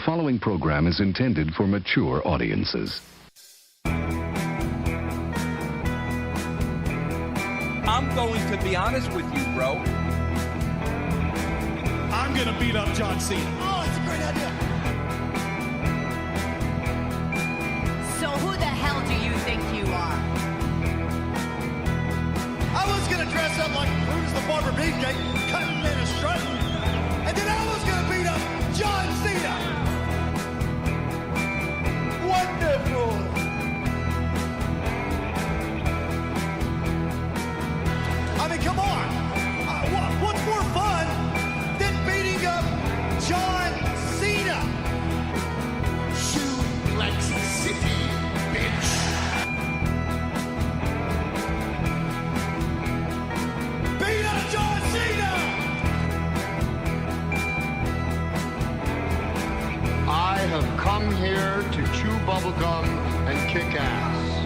following program is intended for mature audiences. I'm going to be honest with you, bro. I'm going to beat up John Cena. Oh, it's a great idea. So who the hell do you think you are? I was going to dress up like Brutus the Barber Beefcake, cutting and strutting, and then I was going to beat up John Cena. Wonderful. I mean, come on. What's more fun than beating up John Cena? Suplex City, bitch. Beat up John Cena! I have come here to chew bubblegum and kick ass.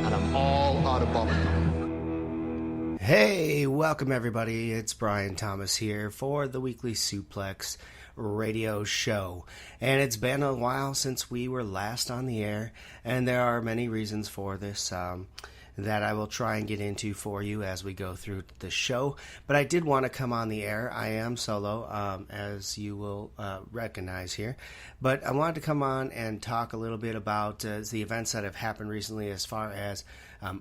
And I'm all out of bubblegum. Hey, welcome everybody. It's Brian Thomas here for the Weekly Suplex radio show. And it's been a while since we were last on the air, and there are many reasons for this that I will try and get into for you as we go through the show. But I did want to come on the air. I am solo, as you will recognize here. But I wanted to come on and talk a little bit about the events that have happened recently as far as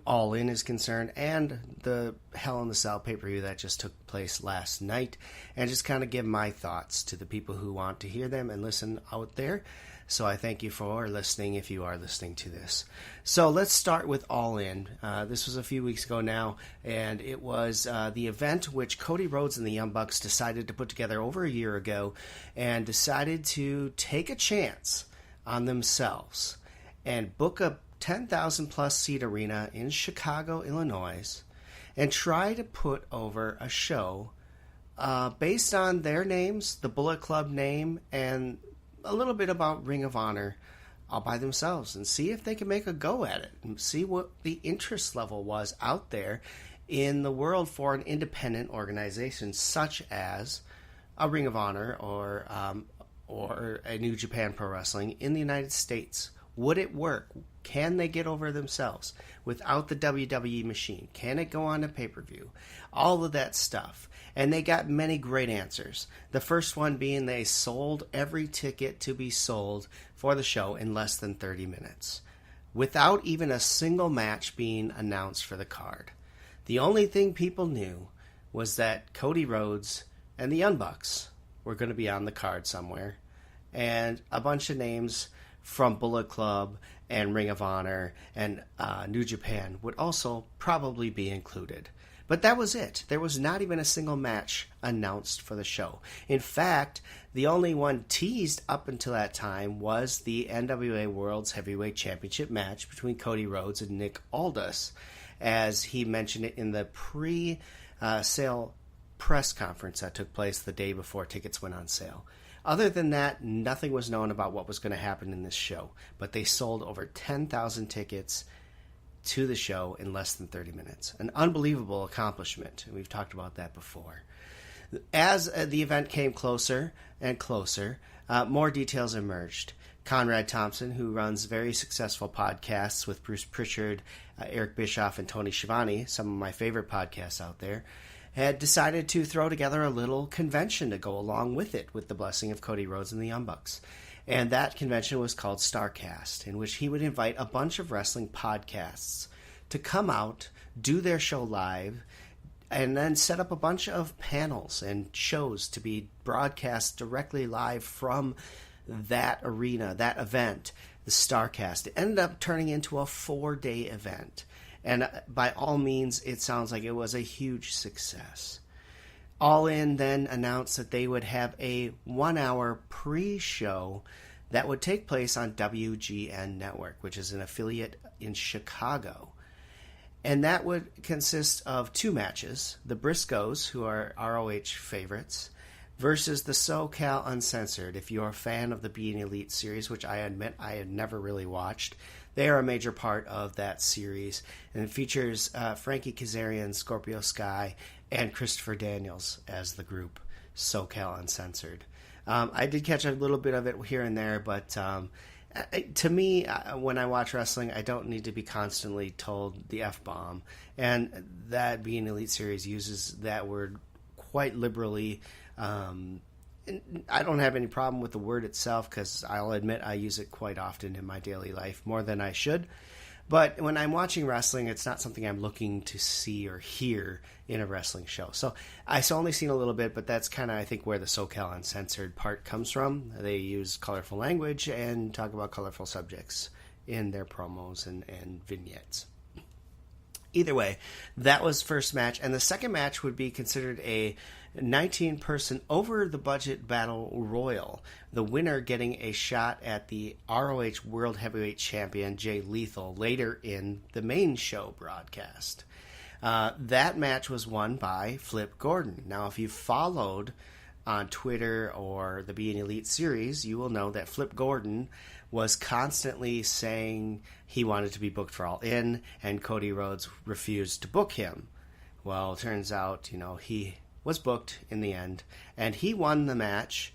All In is concerned, and the Hell in the Cell pay-per-view that just took place last night, and just kind of give my thoughts to the people who want to hear them and listen out there. So I thank you for listening if you are listening to this. So let's start with All In. This was a few weeks ago now, and it was the event which Cody Rhodes and the Young Bucks decided to put together over a year ago, and decided to take a chance on themselves and book a 10,000 plus seat arena in Chicago, Illinois, and try to put over a show based on their names, the Bullet Club name, and a little bit about Ring of Honor all by themselves, and see if they can make a go at it and see what the interest level was out there in the world for an independent organization such as a Ring of Honor or a New Japan Pro Wrestling in the United States. Would it work? Can they get over themselves without the WWE machine? Can it go on to pay-per-view? All of that stuff. And they got many great answers. The first one being they sold every ticket to be sold for the show in less than 30 minutes, without even a single match being announced for the card. The only thing people knew was that Cody Rhodes and the Young Bucks were going to be on the card somewhere, and a bunch of names from Bullet Club and Ring of Honor and New Japan would also probably be included. But that was it. There was not even a single match announced for the show. In fact, the only one teased up until that time was the NWA World's Heavyweight Championship match between Cody Rhodes and Nick Aldis, as he mentioned it in the pre-sale press conference that took place the day before tickets went on sale. Other than that, nothing was known about what was going to happen in this show, but they sold over 10,000 tickets to the show in less than 30 minutes. An unbelievable accomplishment, and we've talked about that before. As the event came closer and closer, more details emerged. Conrad Thompson, who runs very successful podcasts with Bruce Pritchard, Eric Bischoff, and Tony Schiavone, some of my favorite podcasts out there, had decided to throw together a little convention to go along with it, with the blessing of Cody Rhodes and the Young Bucks. And that convention was called StarCast, in which he would invite a bunch of wrestling podcasts to come out, do their show live, and then set up a bunch of panels and shows to be broadcast directly live from that arena, that event, the StarCast. It ended up turning into a 4-day event. And by all means, it sounds like it was a huge success. All In then announced that they would have a 1-hour pre-show that would take place on WGN Network, which is an affiliate in Chicago. And that would consist of 2 matches, the Briscoes, who are ROH favorites, versus the SoCal Uncensored. If you're a fan of the Being Elite series, which I admit I had never really watched, they are a major part of that series. And it features Frankie Kazarian, Scorpio Sky, and Christopher Daniels as the group, SoCal Uncensored. I did catch a little bit of it here and there, but to me, when I watch wrestling, I don't need to be constantly told the F-bomb. And that Being Elite series uses that word quite liberally. I don't have any problem with the word itself because I'll admit I use it quite often in my daily life, more than I should. But when I'm watching wrestling, it's not something I'm looking to see or hear in a wrestling show. So I've only seen a little bit, but that's kind of, I think, where the SoCal Uncensored part comes from. They use colorful language and talk about colorful subjects in their promos and vignettes. Either way, that was first match. And the second match would be considered a 19-person over-the-budget battle royal. The winner getting a shot at the ROH World Heavyweight Champion, Jay Lethal, later in the main show broadcast. That match was won by Flip Gordon. Now, if you followed on Twitter or the Being Elite series, you will know that Flip Gordon was constantly saying he wanted to be booked for All In, and Cody Rhodes refused to book him. Well, it turns out, he was booked in the end, and he won the match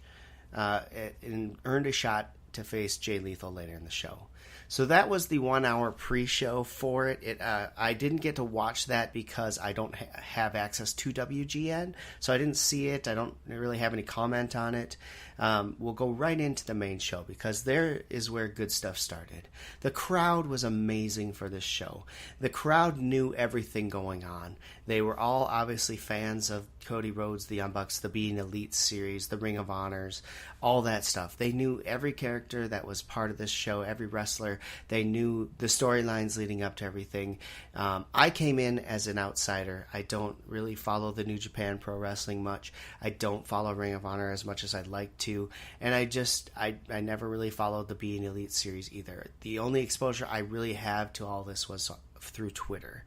and earned a shot to face Jay Lethal later in the show. So that was the 1 hour pre-show for it. I didn't get to watch that because I don't have access to WGN, so I didn't see it. I don't really have any comment on it. We'll go right into the main show because there is where good stuff started. The crowd was amazing for this show. The crowd knew everything going on. They were all obviously fans of Cody Rhodes, the Young Bucks, the Being Elite series, the Ring of Honors, all that stuff. They knew every character that was part of this show, every wrestler. They knew the storylines leading up to everything. I came in as an outsider. I don't really follow the New Japan Pro Wrestling much. I don't follow Ring of Honor as much as I'd like to. And I never really followed the Being Elite series either. The only exposure I really have to all this was through Twitter.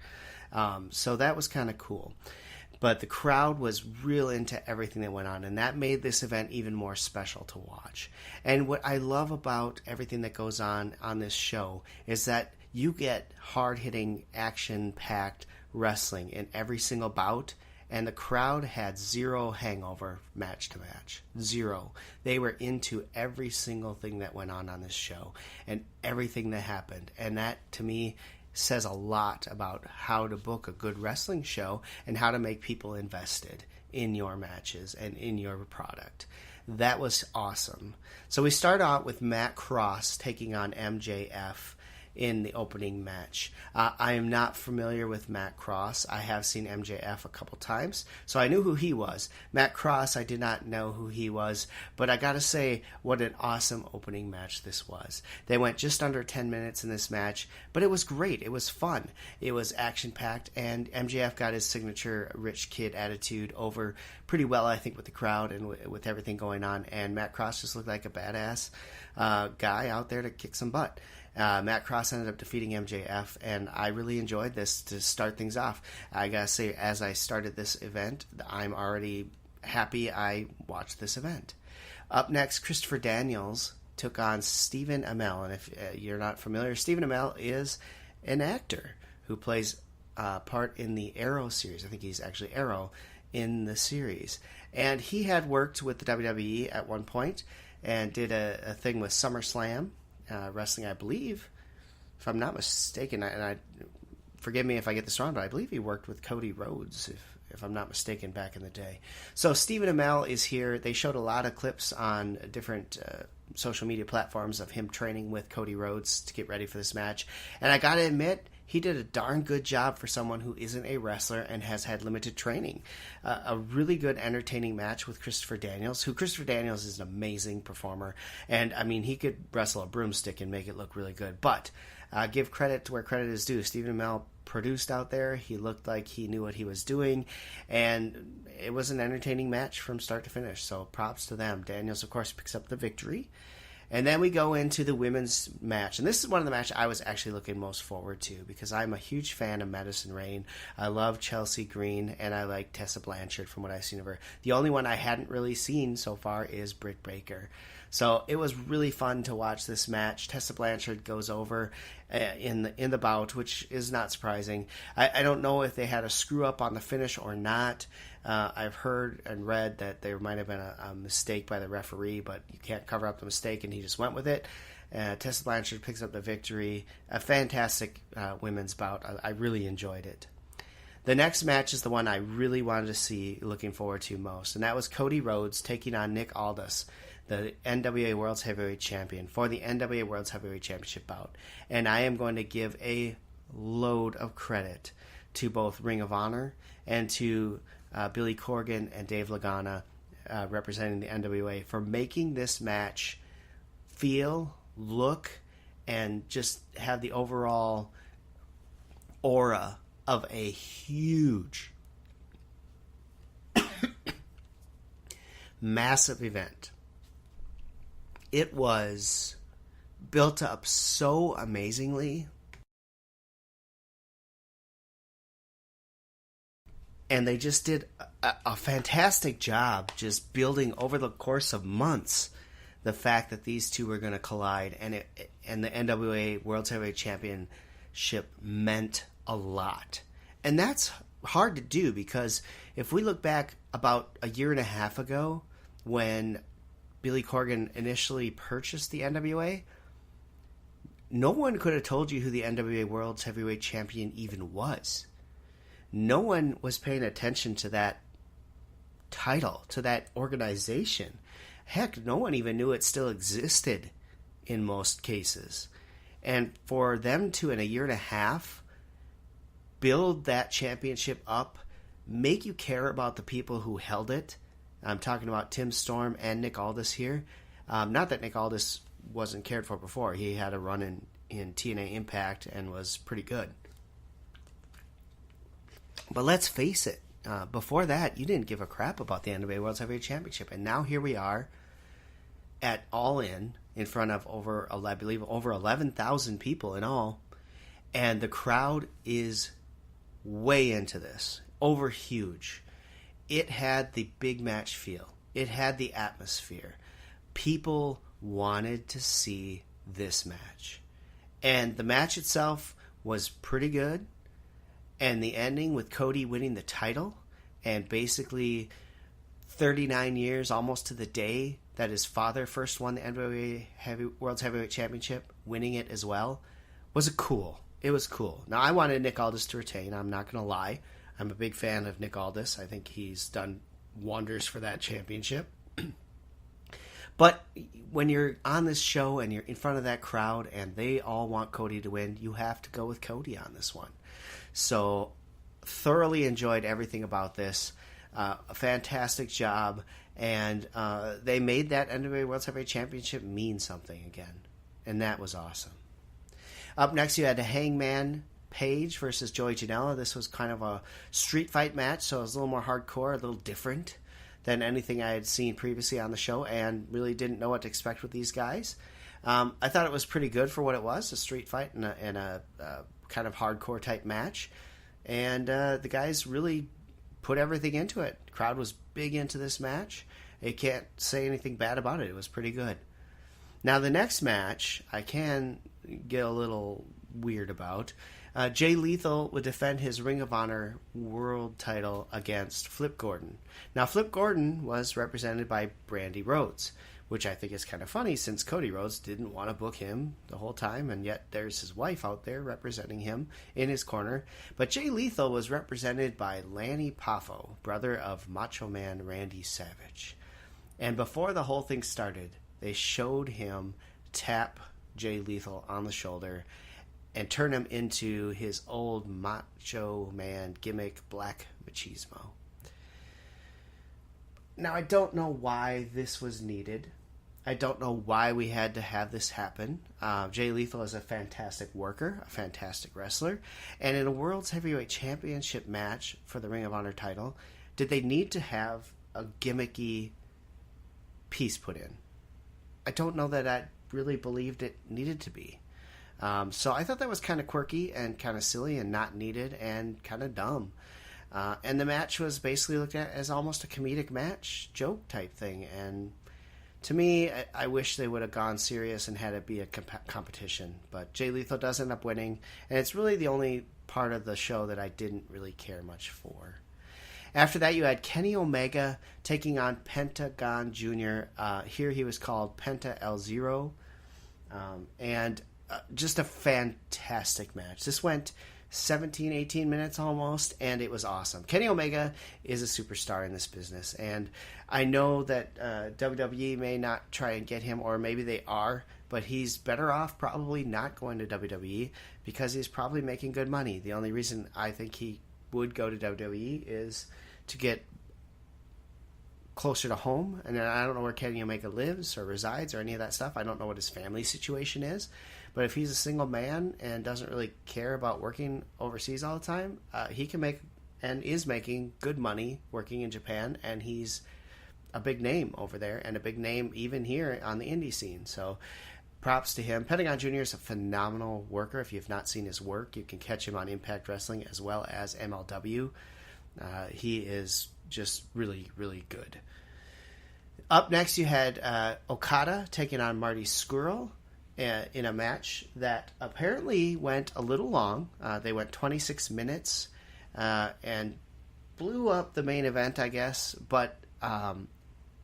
So that was kind of cool. But the crowd was real into everything that went on, and that made this event even more special to watch. And what I love about everything that goes on this show is that you get hard-hitting, action-packed wrestling in every single bout, and the crowd had zero hangover match to match. Zero. They were into every single thing that went on this show and everything that happened. And that, to me, says a lot about how to book a good wrestling show and how to make people invested in your matches and in your product. That was awesome. So we start out with Matt Cross taking on MJF in the opening match. I am not familiar with Matt Cross. I have seen MJF a couple times, so I knew who he was. Matt Cross, I did not know who he was, but I gotta say, what an awesome opening match this was. They went just under 10 minutes in this match, but it was great. It was fun. It was action-packed, and MJF got his signature rich kid attitude over pretty well, I think, with the crowd and with everything going on, and Matt Cross just looked like a badass guy out there to kick some butt. Matt Cross ended up defeating MJF, and I really enjoyed this to start things off. I gotta say, as I started this event, I'm already happy I watched this event. Up next, Christopher Daniels took on Stephen Amell, and if you're not familiar, Stephen Amell is an actor who plays part in the Arrow series. I think he's actually Arrow in the series. And he had worked with the WWE at one point and did a thing with SummerSlam. Wrestling, I believe, if I'm not mistaken, and I forgive me if I get this wrong, but I believe he worked with Cody Rhodes, if I'm not mistaken, back in the day. So Stephen Amell is here. They showed a lot of clips on different social media platforms of him training with Cody Rhodes to get ready for this match, and I gotta admit, he did a darn good job for someone who isn't a wrestler and has had limited training. A really good, entertaining match with Christopher Daniels, who Christopher Daniels is an amazing performer. And, I mean, he could wrestle a broomstick and make it look really good. But give credit to where credit is due. Stephen Amell produced out there. He looked like he knew what he was doing. And it was an entertaining match from start to finish. So props to them. Daniels, of course, picks up the victory. And then we go into the women's match. And this is one of the matches I was actually looking most forward to because I'm a huge fan of Madison Rayne. I love Chelsea Green, and I like Tessa Blanchard from what I've seen of her. The only one I hadn't really seen so far is Britt Baker. So it was really fun to watch this match. Tessa Blanchard goes over in the bout, which is not surprising. I don't know if they had a screw up on the finish or not. I've heard and read that there might have been a mistake by the referee, but you can't cover up the mistake, and he just went with it. Tessa Blanchard picks up the victory. A fantastic women's bout. I really enjoyed it. The next match is the one I really wanted to see, looking forward to most, and that was Cody Rhodes taking on Nick Aldis, the NWA World's Heavyweight Champion, for the NWA World's Heavyweight Championship bout. And I am going to give a load of credit to both Ring of Honor and to Billy Corgan and Dave Lagana, representing the NWA, for making this match feel, look, and just have the overall aura of a huge, massive event. It was built up so amazingly, and they just did a fantastic job just building over the course of months the fact that these two were going to collide, and the NWA World Heavyweight Championship meant a lot. And that's hard to do, because if we look back about a year and a half ago when Billy Corgan initially purchased the NWA, no one could have told you who the NWA World's Heavyweight Champion even was. No one was paying attention to that title, to that organization. Heck, no one even knew it still existed in most cases. And for them to, in a year and a half, build that championship up, make you care about the people who held it. I'm talking about Tim Storm and Nick Aldis here. Not that Nick Aldis wasn't cared for before. He had a run in TNA Impact and was pretty good. But let's face it, before that, you didn't give a crap about the NWA World Heavyweight Championship. And now here we are at All In front of over 11,000 people in all. And the crowd is way into this. Over huge. It had the big match feel. It had the atmosphere. People wanted to see this match. And the match itself was pretty good. And the ending with Cody winning the title, and basically 39 years, almost to the day that his father first won the NWA World's Heavyweight Championship, winning it as well, was cool. It was cool. Now, I wanted Nick Aldis to retain. I'm not going to lie. I'm a big fan of Nick Aldis. I think he's done wonders for that championship. But when you're on this show and you're in front of that crowd and they all want Cody to win, you have to go with Cody on this one. So, thoroughly enjoyed everything about this. A fantastic job. And they made that NWA World Heavyweight Championship mean something again. And that was awesome. Up next, you had the Hangman Page versus Joey Janela. This was kind of a street fight match, so it was a little more hardcore, a little different than anything I had seen previously on the show, and really didn't know what to expect with these guys. I thought it was pretty good for what it was, a street fight and a kind of hardcore type match. And the guys really put everything into it. The crowd was big into this match. You can't say anything bad about it. It was pretty good. Now, the next match, I can get a little weird about. Jay Lethal would defend his Ring of Honor world title against Flip Gordon. Now, Flip Gordon was represented by Brandy Rhodes, which I think is kind of funny since Cody Rhodes didn't want to book him the whole time, and yet there's his wife out there representing him in his corner. But Jay Lethal was represented by Lanny Poffo, brother of Macho Man Randy Savage. And before the whole thing started, they showed him tap Jay Lethal on the shoulder and turn him into his old Macho Man gimmick, Black Machismo. Now, I don't know why this was needed. I don't know why we had to have this happen. Jay Lethal is a fantastic worker, a fantastic wrestler. And in a World's Heavyweight Championship match for the Ring of Honor title, did they need to have a gimmicky piece put in? I don't know that I really believed it needed to be. So I thought that was kind of quirky and kind of silly and not needed and kind of dumb. And the match was basically looked at as almost a comedic match, joke type thing. And To me, I wish they would have gone serious and had it be a competition. But Jay Lethal does end up winning, and it's really the only part of the show that I didn't really care much for. After that, you had Kenny Omega taking on Pentagon Jr. Here he was called Penta El Zero. And just a fantastic match. This went 17, 18 minutes almost, and it was awesome. Kenny Omega is a superstar in this business, and I know that WWE may not try and get him, or maybe they are, but he's better off probably not going to WWE because he's probably making good money. The only reason I think he would go to WWE is to get closer to home, and I don't know where Kenny Omega lives or resides or any of that stuff. I don't know what his family situation is, but if he's a single man and doesn't really care about working overseas all the time, he can make and is making good money working in Japan, and he's a big name over there and a big name even here on the indie scene. So props to him. Pentagon Jr. is a phenomenal worker. If you've not seen his work, you can catch him on Impact Wrestling as well as MLW. He is just really, really good. Up next, you had Okada taking on Marty Scurll in a match that apparently went a little long. They went 26 minutes and blew up the main event, I guess, but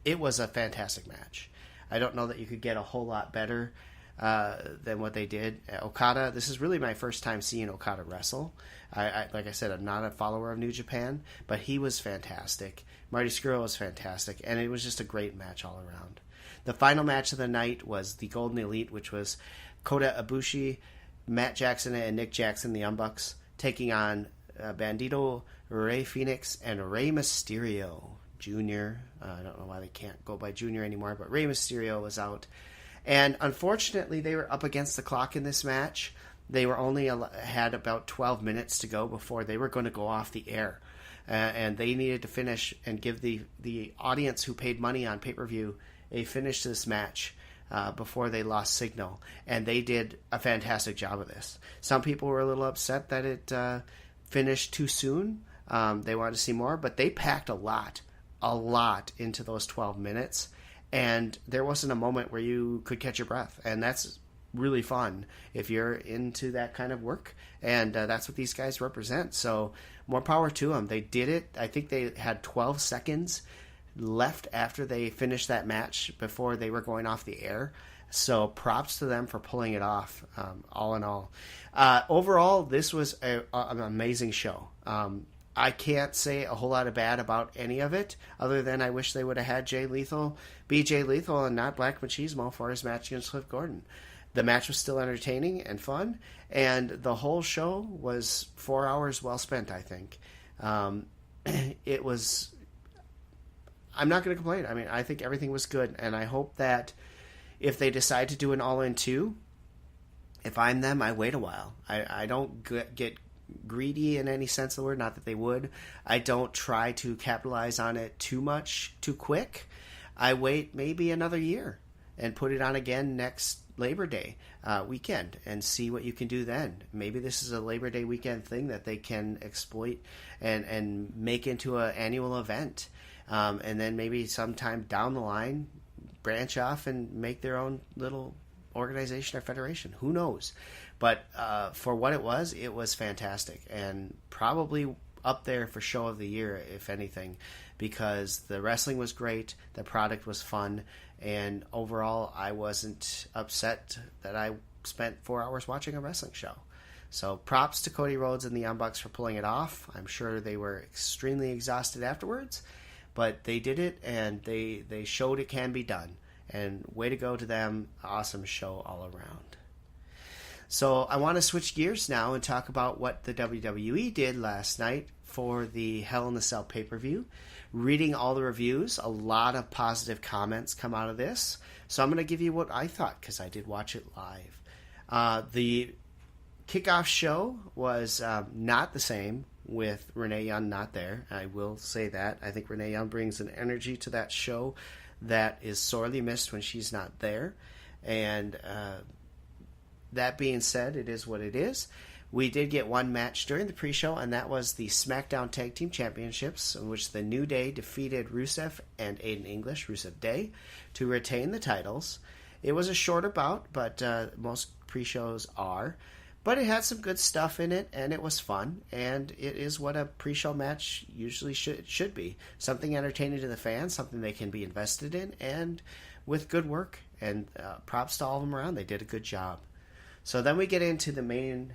it was a fantastic match. I don't know that you could get a whole lot better than what they did. Okada, this is really my first time seeing Okada wrestle. Like I said, I'm not a follower of New Japan, but he was fantastic. Marty Scurll was fantastic, and it was just a great match all around. The final match of the night was the Golden Elite, which was Kota Ibushi, Matt Jackson, and Nick Jackson, the Young Bucks, taking on Bandito, Rey Fenix, and Rey Mysterio Jr. I don't know why they can't go by Jr. anymore, but Rey Mysterio was out. And unfortunately, they were up against the clock in this match. They were only had about 12 minutes to go before they were going to go off the air. And they needed to finish and give the audience who paid money on pay-per-view a finish to this match before they lost signal. And they did a fantastic job of this. Some people were a little upset that it finished too soon. They wanted to see more, but they packed a lot into those 12 minutes. And there wasn't a moment where you could catch your breath. And that's really fun if you're into that kind of work. And that's what these guys represent. So more power to them. They did it. I think they had 12 seconds left after they finished that match before they were going off the air. So props to them for pulling it off, all in all. Overall, this was an amazing show. I can't say a whole lot of bad about any of it, other than I wish they would have had Jay Lethal be Jay Lethal and not Black Machismo for his match against Cliff Gordon. The match was still entertaining and fun, and the whole show was 4 hours well spent, I think. It was... I'm not going to complain. I mean, I think everything was good, and I hope that if they decide to do an All-In 2, if I'm them, I wait a while. I don't get greedy in any sense of the word, not that they would. I don't try to capitalize on it too much too quick. I wait maybe another year and put it on again next Labor Day weekend and see what you can do then. Maybe this is a Labor Day weekend thing that they can exploit and make into an annual event. And then maybe sometime down the line branch off and make their own little organization or federation. Who knows? But for what it was fantastic, and probably up there for show of the year, if anything, because the wrestling was great, the product was fun, and overall I wasn't upset that I spent 4 hours watching a wrestling show. So props to Cody Rhodes and the Young Bucks for pulling it off. I'm sure they were extremely exhausted afterwards, but they did it, and they showed it can be done. And way to go to them. Awesome show all around. So I want to switch gears now and talk about what the WWE did last night for the Hell in the Cell pay-per-view. Reading all the reviews, a lot of positive comments come out of this. So I'm going to give you what I thought, because I did watch it live. The kickoff show was not the same with Renee Young not there. I will say that. I think Renee Young brings an energy to that show that is sorely missed when she's not there. And that being said, it is what it is. We did get one match during the pre-show, and that was the SmackDown Tag Team Championships, in which the New Day defeated Rusev and Aiden English, Rusev Day, to retain the titles. It was a shorter bout, but most pre-shows are. But it had some good stuff in it, and it was fun, and it is what a pre-show match usually should be. Something entertaining to the fans, something they can be invested in, and with good work. And props to all of them around. They did a good job. So then we get into the main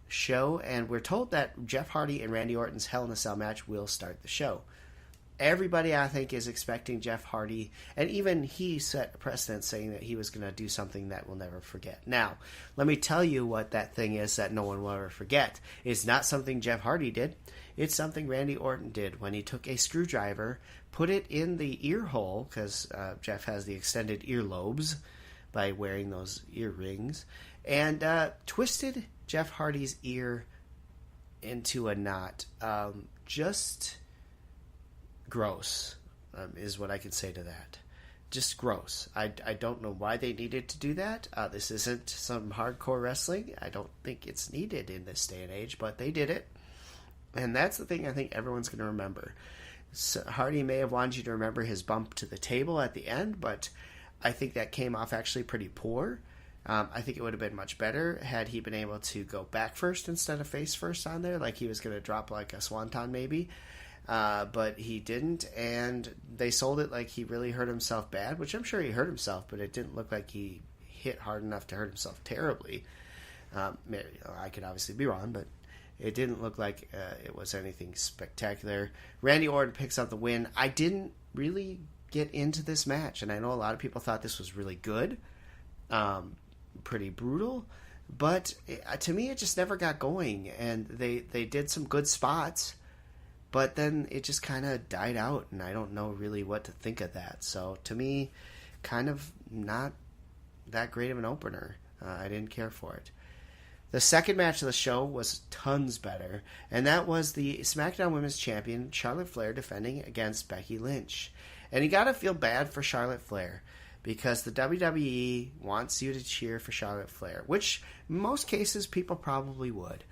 show, and we're told that Jeff Hardy and Randy Orton's Hell in a Cell match will start the show. Everybody, I think, is expecting Jeff Hardy, and even he set a precedent saying that he was going to do something that we'll never forget. Now, let me tell you what that thing is that no one will ever forget. It's not something Jeff Hardy did. It's something Randy Orton did when he took a screwdriver, put it in the ear hole, because Jeff has the extended earlobes by wearing those earrings, and twisted Jeff Hardy's ear into a knot. Just gross is what I can say to that. Just gross. I don't know why they needed to do that. This isn't some hardcore wrestling. I don't think it's needed in this day and age, but they did it. And that's the thing I think everyone's going to remember. So Hardy may have wanted you to remember his bump to the table at the end, but I think that came off actually pretty poor. I think it would have been much better had he been able to go back first instead of face first on there, like he was going to drop like a swanton maybe. But he didn't, and they sold it like he really hurt himself bad, which I'm sure he hurt himself, but it didn't look like he hit hard enough to hurt himself terribly. I could obviously be wrong, but it didn't look like it was anything spectacular. Randy Orton picks up the win. I didn't really get into this match, and I know a lot of people thought this was really good. Pretty brutal, but to me it just never got going, and they did some good spots, but then it just kind of died out, and I don't know really what to think of that. So to me, kind of not that great of an opener. I didn't care for it. The second match of the show was tons better, and that was the SmackDown Women's Champion Charlotte Flair defending against Becky Lynch. And you gotta feel bad for Charlotte Flair, because the WWE wants you to cheer for Charlotte Flair, which in most cases people probably would.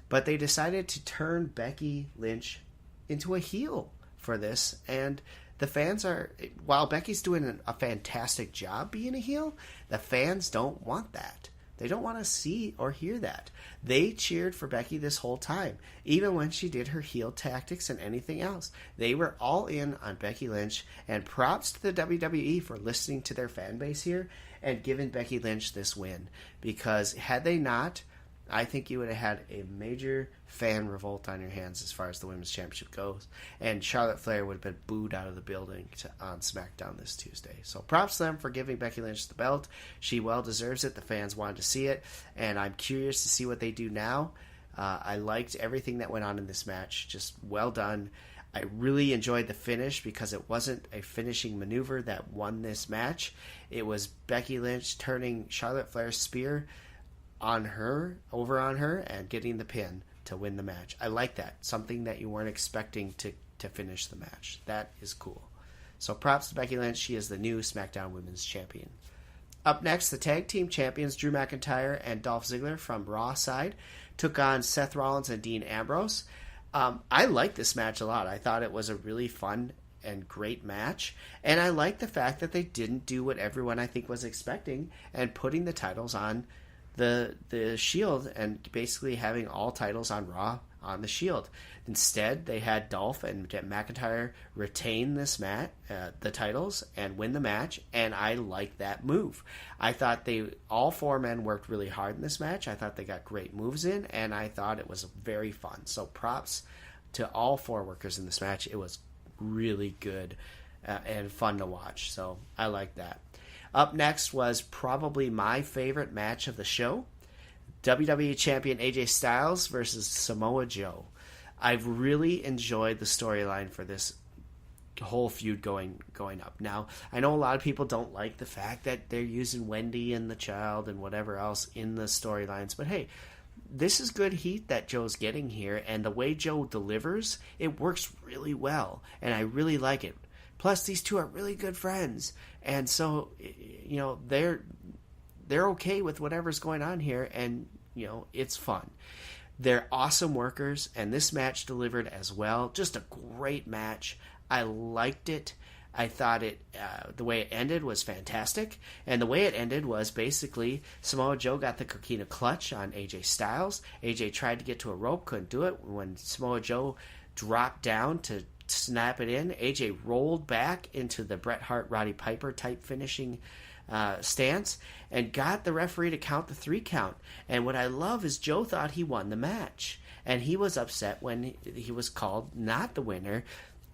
But they decided to turn Becky Lynch into a heel for this, and the fans are, while Becky's doing a fantastic job being a heel, the fans don't want that. They don't want to see or hear that. They cheered for Becky this whole time, even when she did her heel tactics and anything else. They were all in on Becky Lynch, and props to the WWE for listening to their fan base here and giving Becky Lynch this win. Because had they not, I think you would have had a major fan revolt on your hands as far as the Women's Championship goes, and Charlotte Flair would have been booed out of the building on SmackDown this Tuesday. So props to them for giving Becky Lynch the belt. She well deserves it. The fans wanted to see it, and I'm curious to see what they do now. I liked everything that went on in this match. Just well done. I really enjoyed the finish because it wasn't a finishing maneuver that won this match. It was Becky Lynch turning Charlotte Flair's spear over on her and getting the pin to win the match. I like that. Something that you weren't expecting to finish the match. That is cool. So props to Becky Lynch. She is the new SmackDown Women's Champion. Up next, the tag team champions Drew McIntyre and Dolph Ziggler from Raw side took on Seth Rollins and Dean Ambrose. I liked this match a lot. I thought it was a really fun and great match, and I like the fact that they didn't do what everyone I think was expecting and putting the titles on the Shield and basically having all titles on Raw on the Shield. Instead, they had Dolph and McIntyre retain the titles and win the match, and I like that move. I thought all four men worked really hard in this match. I thought they got great moves in, and I thought it was very fun. So props to all four workers in this match. It was really good and fun to watch, so I like that. Up next was probably my favorite match of the show. WWE Champion AJ Styles versus Samoa Joe. I've really enjoyed the storyline for this whole feud going up. Now, I know a lot of people don't like the fact that they're using Wendy and the child and whatever else in the storylines, but hey, this is good heat that Joe's getting here, and the way Joe delivers, it works really well, and I really like it. Plus, these two are really good friends, and so, you know, they're okay with whatever's going on here, and, you know, it's fun. They're awesome workers, and this match delivered as well. Just a great match. I liked it. I thought the way it ended was fantastic. And the way it ended was basically Samoa Joe got the Coquina Clutch on AJ Styles. AJ tried to get to a rope, couldn't do it. When Samoa Joe dropped down to snap it in, AJ rolled back into the Bret Hart, Roddy Piper type finishing stance and got the referee to count the 3 count. And what I love is Joe thought he won the match. And he was upset when he was called not the winner.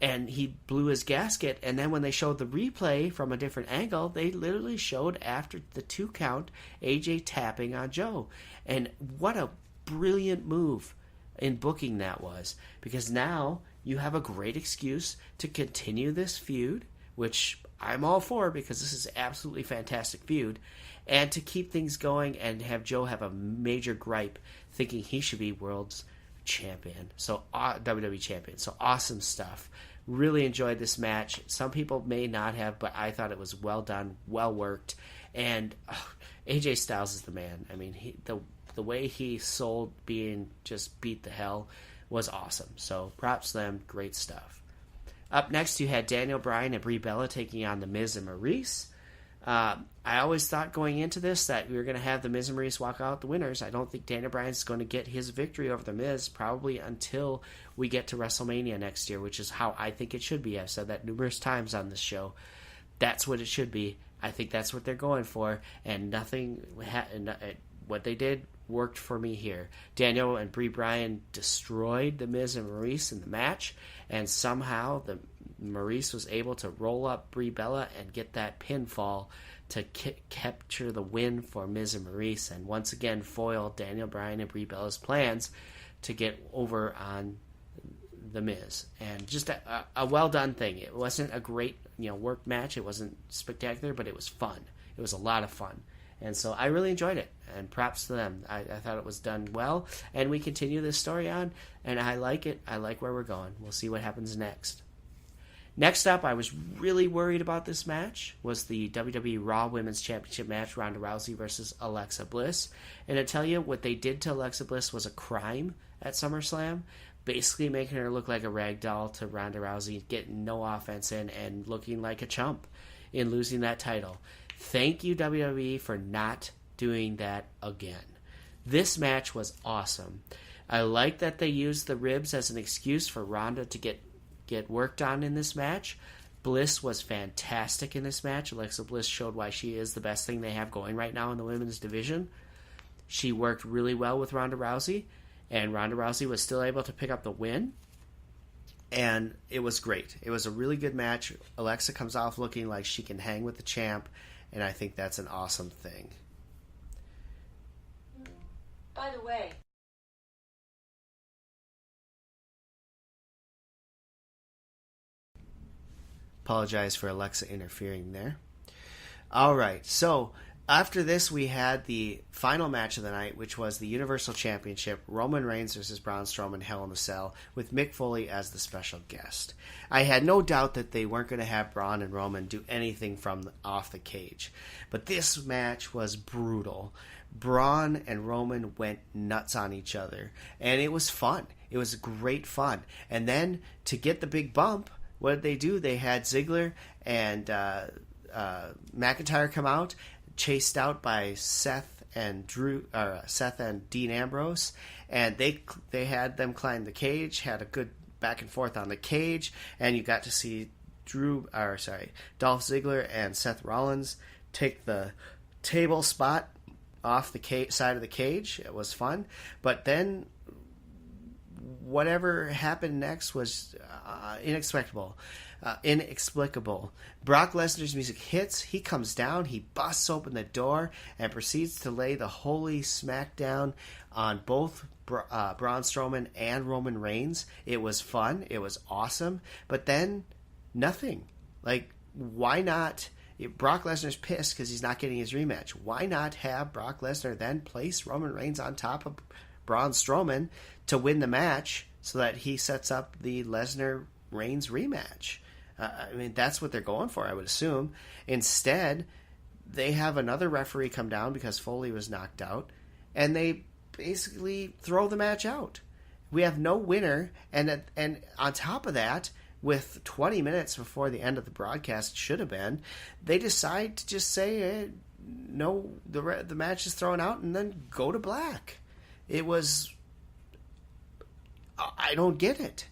And he blew his gasket. And then when they showed the replay from a different angle, they literally showed after the 2 count, AJ tapping on Joe. And what a brilliant move in booking that was. Because now you have a great excuse to continue this feud, which I'm all for because this is absolutely fantastic feud, and to keep things going and have Joe have a major gripe thinking he should be world's champion. So WWE champion. So awesome stuff. Really enjoyed this match. Some people may not have, but I thought it was well done, well worked, and AJ Styles is the man. I mean, the way he sold being just beat the hell was awesome. So props to them. Great stuff. Up next, you had Daniel Bryan and Brie Bella taking on The Miz and Maurice. I always thought going into this that we were going to have The Miz and Maurice walk out the winners. I don't think Daniel Bryan's going to get his victory over The Miz probably until we get to WrestleMania next year, which is how I think it should be. I've said that numerous times on this show. That's what it should be. I think that's what they're going for, and what they did worked for me here. Daniel and Brie Bryan destroyed The Miz and Maurice in the match, and somehow Maurice was able to roll up Brie Bella and get that pinfall to capture the win for Miz and Maurice, and once again foil Daniel Bryan and Brie Bella's plans to get over on The Miz. And just a well done thing. It wasn't a great work match. It wasn't spectacular, but it was fun. It was a lot of fun. And so I really enjoyed it, and props to them. I thought it was done well, and we continue this story on, and I like it. I like where we're going. We'll see what happens next. Next up, I was really worried about this match, was the WWE Raw Women's Championship match, Ronda Rousey versus Alexa Bliss. And I tell you, what they did to Alexa Bliss was a crime at SummerSlam, basically making her look like a rag doll to Ronda Rousey, getting no offense in, and looking like a chump in losing that title. Thank you, WWE, for not doing that again. This match was awesome. I like that they used the ribs as an excuse for Ronda to get worked on in this match. Bliss was fantastic in this match. Alexa Bliss showed why she is the best thing they have going right now in the women's division. She worked really well with Ronda Rousey, and Ronda Rousey was still able to pick up the win. And it was great. It was a really good match. Alexa comes off looking like she can hang with the champ, and I think that's an awesome thing. By the way, apologize for Alexa interfering there. All right, so after this, we had the final match of the night, which was the Universal Championship, Roman Reigns versus Braun Strowman, Hell in a Cell, with Mick Foley as the special guest. I had no doubt that they weren't going to have Braun and Roman do anything from off the cage, but this match was brutal. Braun and Roman went nuts on each other, and it was fun. It was great fun. And then, to get the big bump, what did they do? They had Ziggler and McIntyre come out, chased out by Seth and Dean Ambrose, and they had them climb the cage, had a good back and forth on the cage, and you got to see Dolph Ziggler and Seth Rollins take the table spot off the side of the cage. It was fun, but then whatever happened next was inexplicable. Brock Lesnar's music hits. He comes down. He busts open the door and proceeds to lay the holy smackdown on both Braun Strowman and Roman Reigns. It was fun. It was awesome. But then nothing. Like, why not? Brock Lesnar's pissed because he's not getting his rematch. Why not have Brock Lesnar then place Roman Reigns on top of Braun Strowman to win the match so that he sets up the Lesnar-Reigns rematch? I mean, that's what they're going for, I would assume. Instead, they have another referee come down because Foley was knocked out, and they basically throw the match out. We have no winner, and on top of that, with 20 minutes before the end of the broadcast should have been, they decide to just say, no, the match is thrown out, and then go to black. It was... I don't get it.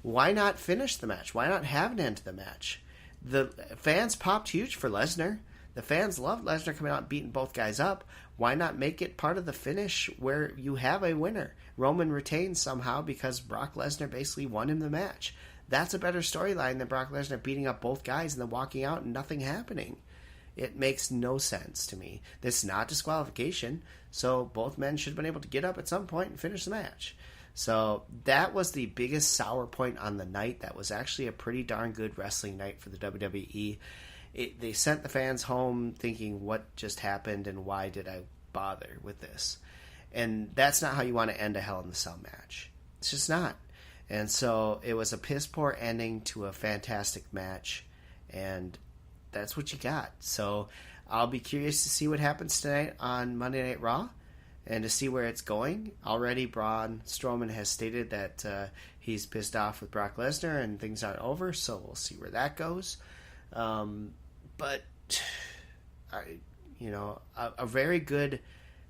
Why not finish the match? Why not have an end to the match? The fans popped huge for Lesnar. The fans loved Lesnar coming out and beating both guys up. Why not make it part of the finish where you have a winner? Roman retains somehow because Brock Lesnar basically won him the match. That's a better storyline than Brock Lesnar beating up both guys and then walking out and nothing happening. It makes no sense to me. This is not disqualification, so both men should have been able to get up at some point and finish the match. So that was the biggest sour point on the night. That was actually a pretty darn good wrestling night for the WWE. They sent the fans home thinking, what just happened and why did I bother with this? And that's not how you want to end a Hell in a Cell match. It's just not. And so it was a piss poor ending to a fantastic match, and that's what you got. So I'll be curious to see what happens tonight on Monday Night Raw and to see where it's going. Already Braun Strowman has stated that he's pissed off with Brock Lesnar and things aren't over, so we'll see where that goes. But a very good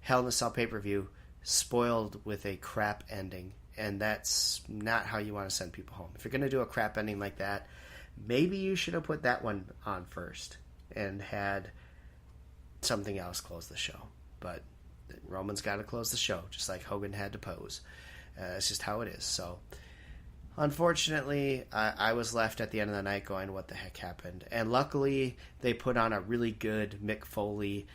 Hell in a Cell pay-per-view spoiled with a crap ending, and that's not how you want to send people home. If you're going to do a crap ending like that, maybe you should have put that one on first and had something else close the show. But Roman's got to close the show, just like Hogan had to pose. It's just how it is. So, unfortunately, I was left at the end of the night going, what the heck happened? And luckily, they put on a really good Mick Foley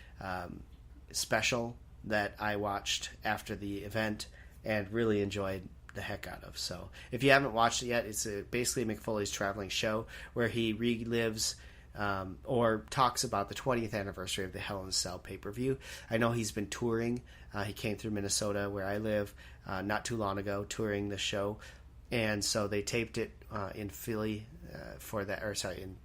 special that I watched after the event and really enjoyed the heck out of. So if you haven't watched it yet, it's basically Mick Foley's traveling show where he relives or talks about the 20th anniversary of the Hell in a Cell pay-per-view. I know he's been touring. He came through Minnesota, where I live, not too long ago, touring the show. And so they taped it in Philly in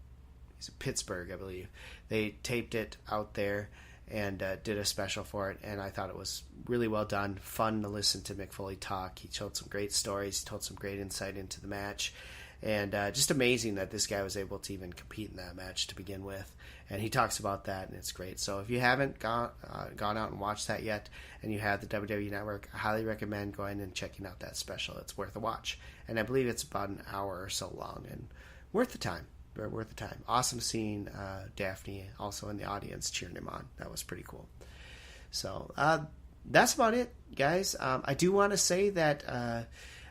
Pittsburgh, I believe. They taped it out there and did a special for it, and I thought it was really well done. Fun to listen to Mick Foley talk. He told some great stories. He told some great insight into the match, and just amazing that this guy was able to even compete in that match to begin with. And he talks about that, and it's great. So if you haven't gone out and watched that yet, and you have the WWE Network, I highly recommend going and checking out that special. It's worth a watch, and I believe it's about an hour or so long, and worth the time. Very worth the time. Awesome seeing Daphne also in the audience cheering him on. That was pretty cool. So that's about it, guys. I do want to say that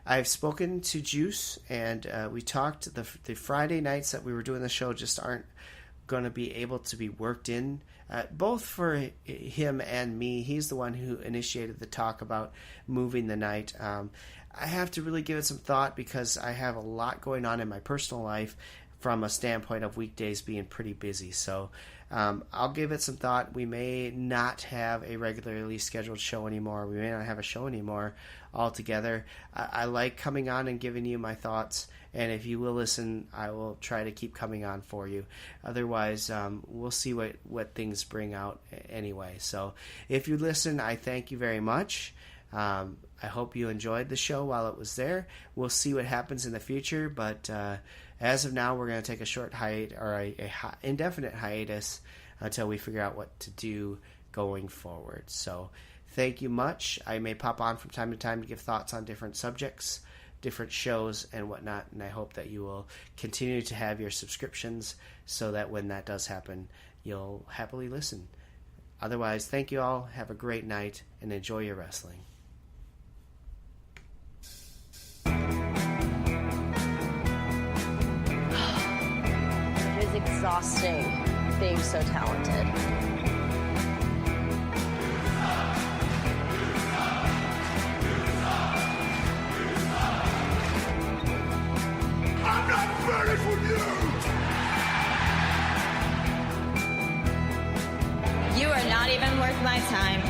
I've spoken to Juice, and we talked. The Friday nights that we were doing the show just aren't going to be able to be worked in, both for him and me. He's the one who initiated the talk about moving the night. I have to really give it some thought because I have a lot going on in my personal life from a standpoint of weekdays being pretty busy. So I'll give it some thought. We may not have a regularly scheduled show anymore. We may not have a show anymore altogether. I like coming on and giving you my thoughts, and if you will listen, I will try to keep coming on for you. Otherwise, we'll see what things bring out anyway. So if you listen, I thank you very much. I hope you enjoyed the show while it was there. We'll see what happens in the future, but as of now, we're going to take a short hiatus, or a indefinite hiatus, until we figure out what to do going forward. So thank you much. I may pop on from time to time to give thoughts on different subjects, different shows, and whatnot, and I hope that you will continue to have your subscriptions so that when that does happen, you'll happily listen. Otherwise, thank you all. Have a great night, and enjoy your wrestling. Exhausting being so talented. I'm not finished with you! You are not even worth my time.